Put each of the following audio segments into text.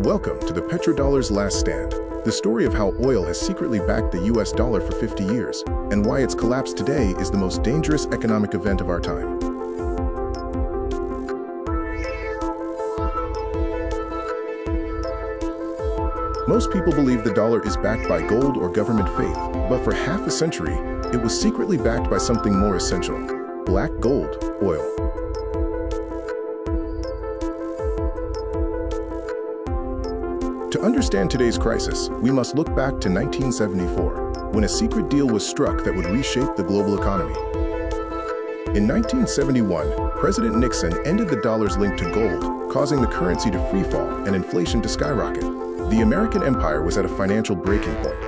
Welcome to the Petrodollar's Last Stand, the story of how oil has secretly backed the US dollar for 50 years, and why its collapse today is the most dangerous economic event of our time. Most people believe the dollar is backed by gold or government faith, but for half a century, it was secretly backed by something more essential: black gold, oil. To understand today's crisis, we must look back to 1974, when a secret deal was struck that would reshape the global economy. In 1971, President Nixon ended the dollar's link to gold, causing the currency to freefall and inflation to skyrocket. The American empire was at a financial breaking point.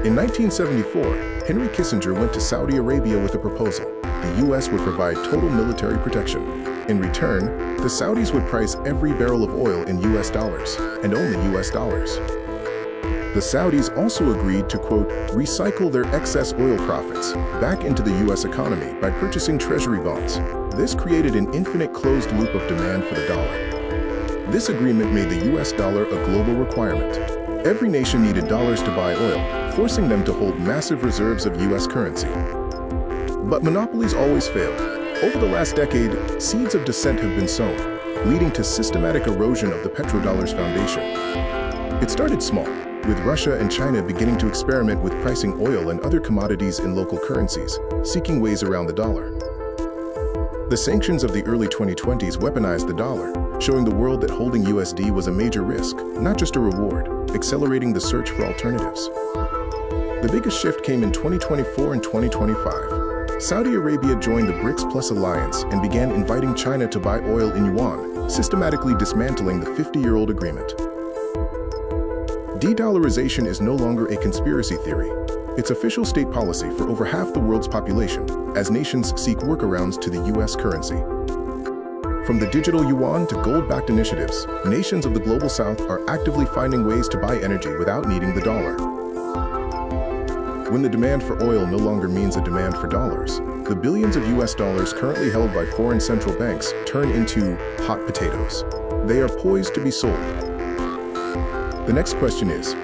In 1974, Henry Kissinger went to Saudi Arabia with a proposal. The US would provide total military protection. In return, the Saudis would price every barrel of oil in US dollars, and only US dollars. The Saudis also agreed to, quote, recycle their excess oil profits back into the US economy by purchasing treasury bonds. This created an infinite closed loop of demand for the dollar. This agreement made the US dollar a global requirement. Every nation needed dollars to buy oil, forcing them to hold massive reserves of US currency. But monopolies always fail. Over the last decade, seeds of dissent have been sown, leading to systematic erosion of the petrodollar's foundation. It started small, with Russia and China beginning to experiment with pricing oil and other commodities in local currencies, seeking ways around the dollar. The sanctions of the early 2020s weaponized the dollar, showing the world that holding USD was a major risk, not just a reward, accelerating the search for alternatives. The biggest shift came in 2024 and 2025. Saudi Arabia joined the BRICS Plus alliance and began inviting China to buy oil in yuan, systematically dismantling the 50-year-old agreement. De-dollarization is no longer a conspiracy theory. It's official state policy for over half the world's population, as nations seek workarounds to the US currency. From the digital yuan to gold-backed initiatives, nations of the global south are actively finding ways to buy energy without needing the dollar. When the demand for oil no longer means a demand for dollars, the billions of US dollars currently held by foreign central banks turn into hot potatoes. They are poised to be sold. The next question is,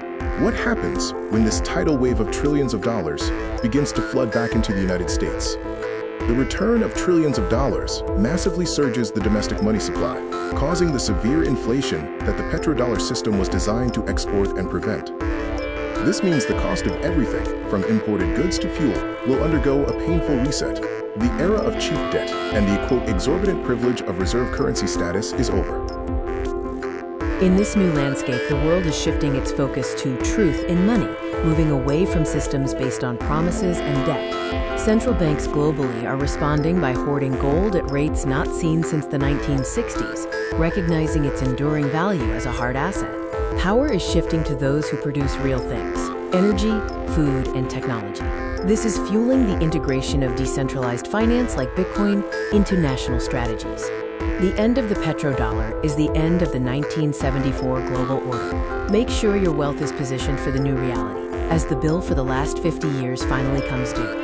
what happens when this tidal wave of trillions of dollars begins to flood back into the United States? The return of trillions of dollars massively surges the domestic money supply, causing the severe inflation that the petrodollar system was designed to export and prevent. This means the cost of everything, from imported goods to fuel, will undergo a painful reset. The era of cheap debt and the, quote, exorbitant privilege of reserve currency status is over. In this new landscape, the world is shifting its focus to truth in money, moving away from systems based on promises and debt. Central banks globally are responding by hoarding gold at rates not seen since the 1960s, recognizing its enduring value as a hard asset. Power is shifting to those who produce real things: energy, food, and technology. This is fueling the integration of decentralized finance like Bitcoin into national strategies. The end of the petrodollar is the end of the 1974 global order. Make sure your wealth is positioned for the new reality, as the bill for the last 50 years finally comes due.